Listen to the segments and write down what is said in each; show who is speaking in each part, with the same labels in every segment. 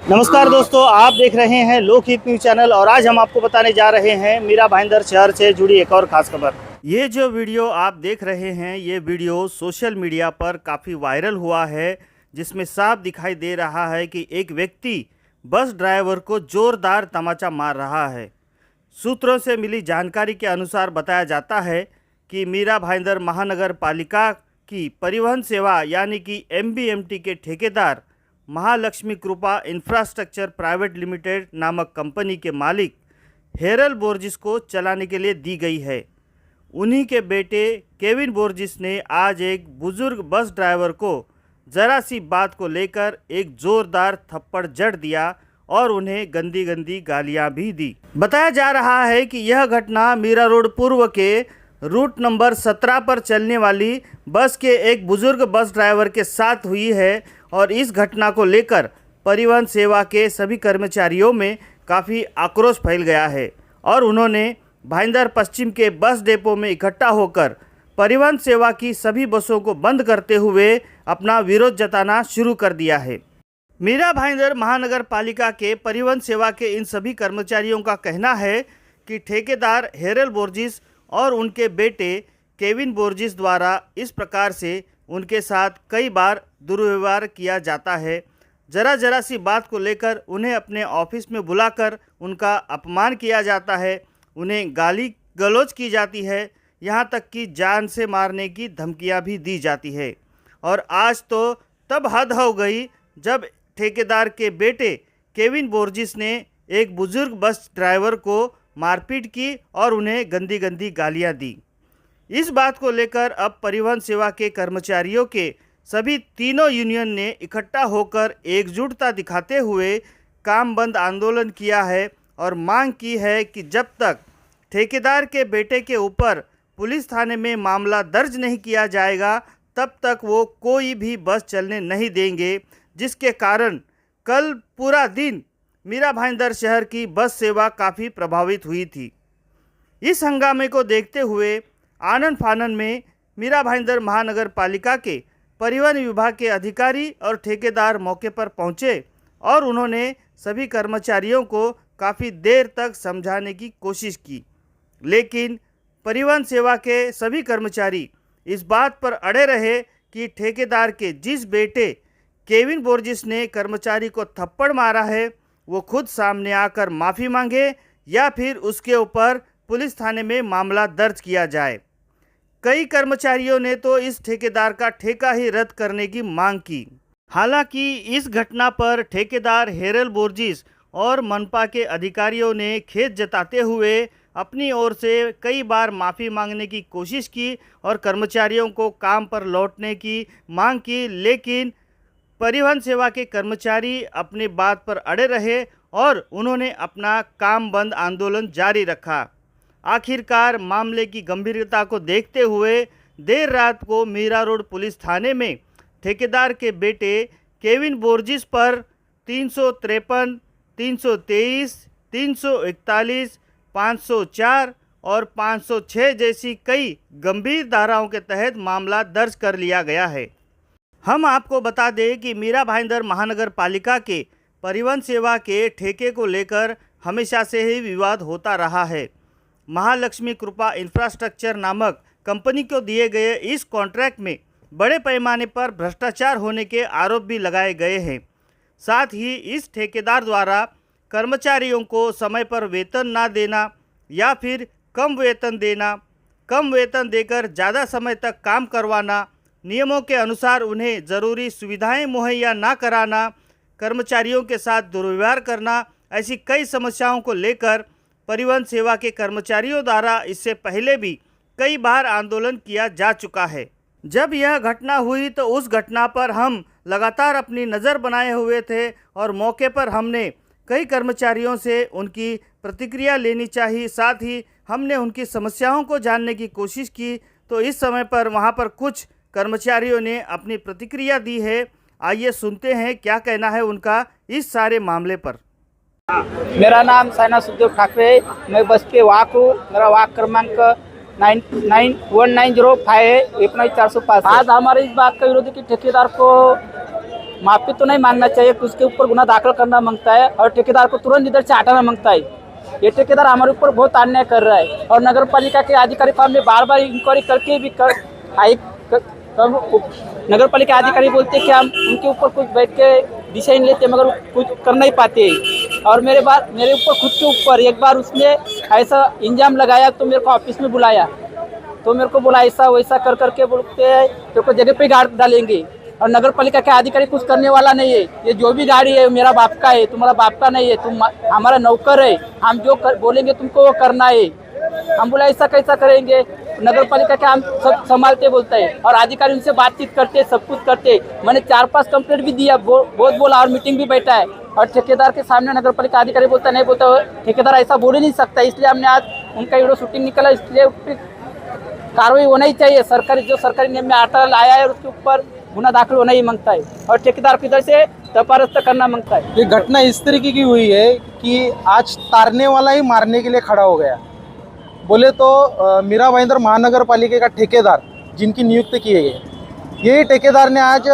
Speaker 1: नमस्कार दोस्तों, आप देख रहे हैं लोकहित न्यूज चैनल और आज हम आपको बताने जा रहे हैं मीरा भाईंदर शहर से जुड़ी एक और खास खबर। ये जो वीडियो आप देख रहे हैं, ये वीडियो सोशल मीडिया पर काफ़ी वायरल हुआ है, जिसमें साफ दिखाई दे रहा है कि एक व्यक्ति बस ड्राइवर को जोरदार तमाचा मार रहा है। सूत्रों से मिली जानकारी के अनुसार बताया जाता है कि मीरा भाईंदर महानगर पालिका की परिवहन सेवा यानी कि MBMT के ठेकेदार महालक्ष्मी कृपा इंफ्रास्ट्रक्चर प्राइवेट लिमिटेड नामक कंपनी के मालिक हेरल बोर्जिस को चलाने के लिए दी गई है। उन्हीं के बेटे केविन बोर्जिस ने आज एक बुजुर्ग बस ड्राइवर को ज़रा सी बात को लेकर एक ज़ोरदार थप्पड़ जड़ दिया और उन्हें गंदी गंदी गालियां भी दी। बताया जा रहा है कि यह घटना मीरा रोड पूर्व के रूट नंबर 17 पर चलने वाली बस के एक बुजुर्ग बस ड्राइवर के साथ हुई है और इस घटना को लेकर परिवहन सेवा के सभी कर्मचारियों में काफ़ी आक्रोश फैल गया है और उन्होंने भाईंदर पश्चिम के बस डिपो में इकट्ठा होकर परिवहन सेवा की सभी बसों को बंद करते हुए अपना विरोध जताना शुरू कर दिया है। मीरा भाईंदर महानगर पालिका के परिवहन सेवा के इन सभी कर्मचारियों का कहना है कि ठेकेदार हेरल बोर्जिस और उनके बेटे केविन बोर्जिस द्वारा इस प्रकार से उनके साथ कई बार दुर्व्यवहार किया जाता है। ज़रा सी बात को लेकर उन्हें अपने ऑफिस में बुलाकर उनका अपमान किया जाता है, उन्हें गाली गलौज की जाती है, यहाँ तक कि जान से मारने की धमकियाँ भी दी जाती है। और आज तो तब हद हो गई जब ठेकेदार के बेटे केविन बोर्जिस ने एक बुजुर्ग बस ड्राइवर को मारपीट की और उन्हें गंदी गंदी गालियाँ दी। इस बात को लेकर अब परिवहन सेवा के कर्मचारियों के सभी तीनों यूनियन ने इकट्ठा होकर एकजुटता दिखाते हुए काम बंद आंदोलन किया है और मांग की है कि जब तक ठेकेदार के बेटे के ऊपर पुलिस थाने में मामला दर्ज नहीं किया जाएगा तब तक वो कोई भी बस चलने नहीं देंगे, जिसके कारण कल पूरा दिन मीरा भाईंदर शहर की बस सेवा काफ़ी प्रभावित हुई थी। इस हंगामे को देखते हुए आनन फानन में मीरा भाईंदर महानगर पालिका के परिवहन विभाग के अधिकारी और ठेकेदार मौके पर पहुंचे और उन्होंने सभी कर्मचारियों को काफ़ी देर तक समझाने की कोशिश की, लेकिन परिवहन सेवा के सभी कर्मचारी इस बात पर अड़े रहे कि ठेकेदार के जिस बेटे केविन बोर्जिस ने कर्मचारी को थप्पड़ मारा है वो खुद सामने आकर माफ़ी मांगे या फिर उसके ऊपर पुलिस थाने में मामला दर्ज किया जाए। कई कर्मचारियों ने तो इस ठेकेदार का ठेका ही रद्द करने की मांग की। हालांकि इस घटना पर ठेकेदार हेरल बोर्जिस और मनपा के अधिकारियों ने खेद जताते हुए अपनी ओर से कई बार माफ़ी मांगने की कोशिश की और कर्मचारियों को काम पर लौटने की मांग की, लेकिन परिवहन सेवा के कर्मचारी अपनी बात पर अड़े रहे और उन्होंने अपना काम बंद आंदोलन जारी रखा। आखिरकार मामले की गंभीरता को देखते हुए देर रात को मीरा रोड पुलिस थाने में ठेकेदार के बेटे केविन बोर्जिस पर 353, 323, 341, 504 और 506 जैसी कई गंभीर धाराओं के तहत मामला दर्ज कर लिया गया है। हम आपको बता दें कि मीरा भाईंदर महानगर पालिका के परिवहन सेवा के ठेके को लेकर हमेशा से ही विवाद होता रहा है। महालक्ष्मी कृपा इंफ्रास्ट्रक्चर नामक कंपनी को दिए गए इस कॉन्ट्रैक्ट में बड़े पैमाने पर भ्रष्टाचार होने के आरोप भी लगाए गए हैं। साथ ही इस ठेकेदार द्वारा कर्मचारियों को समय पर वेतन ना देना या फिर कम वेतन देना, कम वेतन देकर ज़्यादा समय तक काम करवाना, नियमों के अनुसार उन्हें ज़रूरी सुविधाएं मुहैया ना कराना, कर्मचारियों के साथ दुर्व्यवहार करना, ऐसी कई समस्याओं को लेकर परिवहन सेवा के कर्मचारियों द्वारा इससे पहले भी कई बार आंदोलन किया जा चुका है। जब यह घटना हुई तो उस घटना पर हम लगातार अपनी नज़र बनाए हुए थे और मौके पर हमने कई कर्मचारियों से उनकी प्रतिक्रिया लेनी चाहिए, साथ ही हमने उनकी समस्याओं को जानने की कोशिश की। तो इस समय पर वहां पर कुछ कर्मचारियों ने अपनी प्रतिक्रिया दी है। आइए सुनते हैं क्या कहना है उनका इस सारे मामले पर।
Speaker 2: मेरा नाम साइना सुखदेव ठाकरे है। मैं बस के वाक हूँ। मेरा वाक क्रमांक 1905 है 19,405। आज हमारे इस बात का विरोध है कि ठेकेदार को माफी तो नहीं मांगना चाहिए, उसके ऊपर गुना दाखिल करना मांगता है और ठेकेदार को तुरंत इधर से हटाना मांगता है। ये ठेकेदार हमारे ऊपर बहुत अन्याय कर रहा है और नगर पालिका के अधिकारी सामने बार बार इंक्वायरी करके भी नगर पालिका अधिकारी बोलते हैं कि हम उनके ऊपर कुछ बैठ के डिसीजन लेते मगर कुछ कर नहीं पाते। और मेरे ऊपर खुद के ऊपर एक बार उसने ऐसा इंजाम लगाया तो मेरे को ऑफिस में बुलाया, तो मेरे को बोला ऐसा वैसा कर करके बोलते हैं तेरे को जगह पे गाड़ डालेंगे। और नगर पालिका के अधिकारी कुछ करने वाला नहीं है। ये जो भी गाड़ी है मेरा बाप का है, तुम्हारा बाप का नहीं है, तुम हमारा नौकर है, हम जो बोलेंगे तुमको वो करना है। हम बोला ऐसा कैसा करेंगे, नगर पालिका के हम सब संभालते बोलते हैं और अधिकारी उनसे बातचीत करते सब कुछ करते। मैंने 4-5 कंप्लेंट भी दिया, बहुत बोला और मीटिंग भी बैठा है और ठेकेदार के सामने नगर पालिका अधिकारी बोलता नहीं बोलता, ठेकेदार ऐसा बोल ही नहीं सकता। इसलिए हमने आज उनका वीडियो शूटिंग निकाला, इसलिए कार्रवाई होना ही चाहिए। जो सरकारी नियम में आर्टिकल लाया है उसके ऊपर गुना दाखिल होना ही मांगता है और ठेकेदार को इधर से तपारस्त करना मांगता है।
Speaker 3: ये घटना इस तरीके की हुई है कि आज तारने वाला ही मारने के लिए खड़ा हो गया। बोले तो मीरा भाईंदर महानगर पालिका का ठेकेदार जिनकी नियुक्ति किए गए, यही ठेकेदार ने आज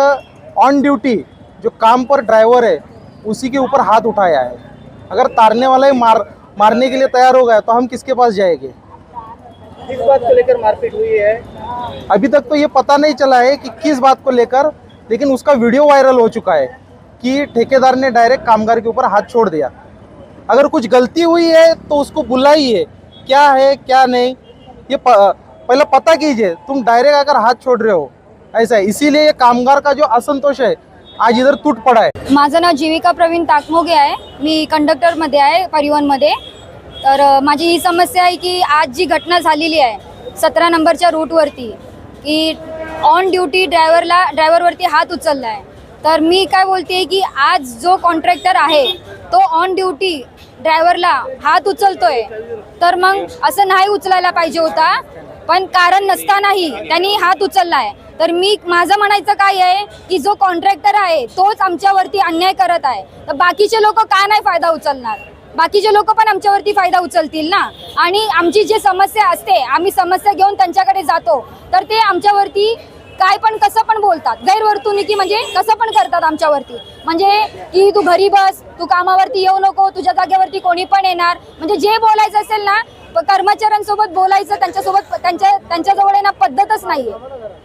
Speaker 3: ऑन ड्यूटी जो काम पर ड्राइवर है उसी के ऊपर हाथ उठाया है। अगर तारने वाला ही मारने के लिए तैयार हो गया तो हम किसके पास जाएंगे?
Speaker 1: किस बात को लेकर मारपीट हुई है?
Speaker 3: अभी तक तो ये पता नहीं चला है कि किस बात को लेकर, लेकिन उसका वीडियो वायरल हो चुका है कि ठेकेदार ने डायरेक्ट कामगार के ऊपर हाथ छोड़ दिया। अगर कुछ गलती हुई है तो उसको बुलाइए, क्या है क्या नहीं ये पहले पता कीजिए। तुम डायरेक्ट अगर हाथ छोड़ रहे हो ऐसा है, इसीलिए ये कामगार का जो असंतोष है आज इधर तूट पड़ा है।
Speaker 4: माझं नाव जीविका प्रवीण ताकमोगे आहे, मी कंडक्टरमध्ये आहे परिवहनमध्ये। तर माझी ही समस्या आहे की आज जी घटना झालेली आहे 17 नंबरच्या रूटवरती की ऑन ड्यूटी ड्रायव्हरवरती हात उचलला आहे। तर मी काय बोलते की आज जो कॉन्ट्रॅक्टर आहे तो ऑन ड्यूटी ड्रायव्हरला हात उचलतोय, तर मग असं नाही उचलायला पाहिजे होता, पण कारण नसतानाही त्यांनी हात उचलला आहे। तर माझं म्हणायचं काय आहे की जो कॉन्ट्रॅक्टर आहे तोच आमच्यावरती अन्याय करत आहे, तर बाकीचे लोक का नाही फायदा उचलणार? बाकीचे लोक पण आमच्यावरती फायदा उचलतील ना। आणि आमची जी समस्या असते आम्ही समस्या घेऊन त्यांच्याकडे जातो तर ते आमच्यावरती काय पण कसं पण बोलतात, गैरवर्तणुकी म्हणजे कसं पण करतात आमच्यावरती, म्हणजे की तू घरी बस, तू कामावरती येऊ नको, तुझ्या जागेवरती कोणी पण येणार, म्हणजे जे बोलायचं असेल ना कर्मचाऱ्यांसोबत बोलायचं, त्यांच्यासोबत त्यांच्याजवळ आहे ना पद्धतच नाहीये।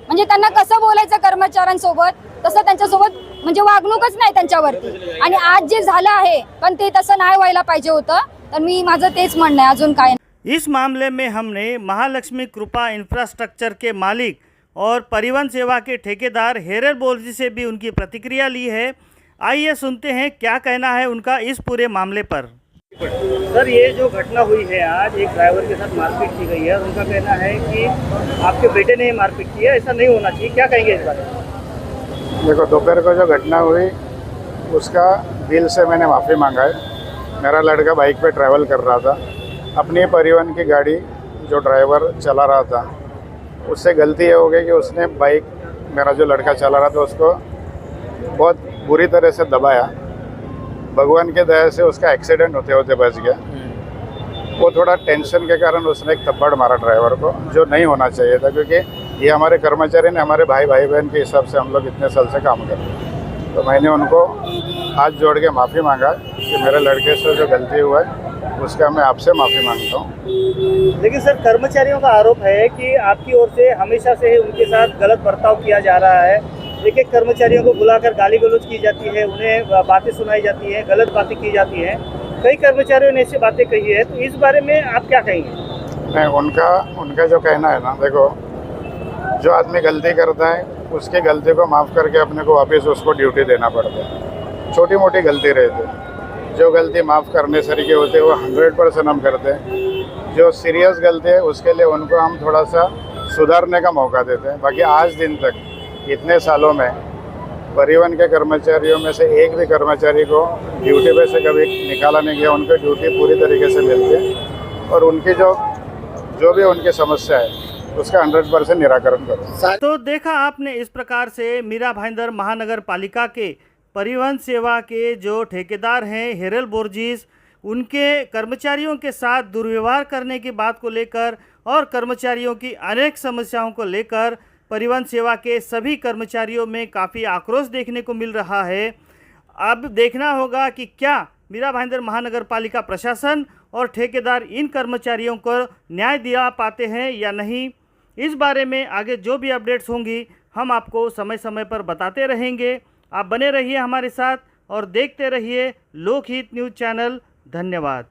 Speaker 4: म्हणजे त्यांना कसं बोलायचं कर्मचाऱ्यांसोबत तसं त्यांच्यासोबत म्हणजे वागणूकच नाही त्यांच्यावरती। आणि आज जे झालं आहे पण ते तसं नाही व्हायला पाहिजे होतं। तर मी माझं तेच म्हणणं आहे, अजून काय।
Speaker 1: इस मामले में हमने महालक्ष्मी कृपा इंफ्रास्ट्रक्चर के मालिक और परिवहन सेवा के ठेकेदार हेरल बोर्जी से भी उनकी प्रतिक्रिया ली है। आइए सुनते हैं क्या कहना है उनका इस पूरे मामले पर। सर, ये जो घटना हुई है आज, एक ड्राइवर के साथ मारपीट की गई है और उनका कहना है कि आपके बेटे ने मारपीट की है, ऐसा नहीं होना चाहिए, क्या कहेंगे इस बारे में?
Speaker 5: देखो, दोपहर को जो घटना हुई उसका दिल से मैंने माफ़ी मांगा है। मेरा लड़का बाइक पे ट्रैवल कर रहा था, अपनी परिवहन की गाड़ी जो ड्राइवर चला रहा था उससे गलती ये हो गई कि उसने बाइक, मेरा जो लड़का चला रहा था उसको बहुत बुरी तरह से दबाया। भगवान के दया से उसका एक्सीडेंट होते होते बच गया। वो थोड़ा टेंशन के कारण उसने एक थप्पड़ मारा ड्राइवर को, जो नहीं होना चाहिए था, क्योंकि ये हमारे कर्मचारी ने, हमारे भाई बहन के हिसाब से हम लोग इतने साल से काम कर रहे हैं। तो मैंने उनको हाथ जोड़ के माफ़ी मांगा कि मेरे लड़के से जो गलती हुआ है उसका मैं आपसे माफ़ी मांगता हूँ।
Speaker 1: लेकिन सर, कर्मचारियों का आरोप है कि आपकी ओर से हमेशा से ही उनके साथ गलत बर्ताव किया जा रहा है। एक कर्मचारियों को बुलाकर गाली गलौज की जाती है, उन्हें बातें सुनाई जाती हैं, गलत बातें की जाती हैं। कई कर्मचारियों ने ऐसी बातें कही है, तो इस बारे में आप क्या कहेंगे?
Speaker 5: नहीं, उनका जो कहना है ना, देखो, जो आदमी गलती करता है उसकी गलती को माफ़ करके अपने को वापस उसको ड्यूटी देना पड़ता है। छोटी मोटी गलती रहती है, जो गलती माफ़ करने सरीके होते हैं वो 100% हम करते हैं। जो सीरियस गलती है उसके लिए उनको हम थोड़ा सा सुधारने का मौका देते हैं। बाकी आज दिन तक इतने सालों में परिवहन के कर्मचारियों में से एक भी कर्मचारी को ड्यूटी पे से कभी निकाला नहीं गया। उनको ड्यूटी पूरी तरीके से मिलती है और उनकी जो भी उनकी समस्या है उसका 100% निराकरण करो।
Speaker 1: तो देखा आपने, इस प्रकार से मीरा भाईंदर महानगर पालिका के परिवहन सेवा के जो ठेकेदार हैं हेरल बोर्जिस, उनके कर्मचारियों के साथ दुर्व्यवहार करने की बात को लेकर और कर्मचारियों की अनेक समस्याओं को लेकर परिवहन सेवा के सभी कर्मचारियों में काफ़ी आक्रोश देखने को मिल रहा है। अब देखना होगा कि क्या मीरा भाईंदर महानगर पालिका प्रशासन और ठेकेदार इन कर्मचारियों को न्याय दिला पाते हैं या नहीं। इस बारे में आगे जो भी अपडेट्स होंगी हम आपको समय समय पर बताते रहेंगे। आप बने रहिए हमारे साथ और देखते रहिए लोकहित न्यूज़ चैनल। धन्यवाद।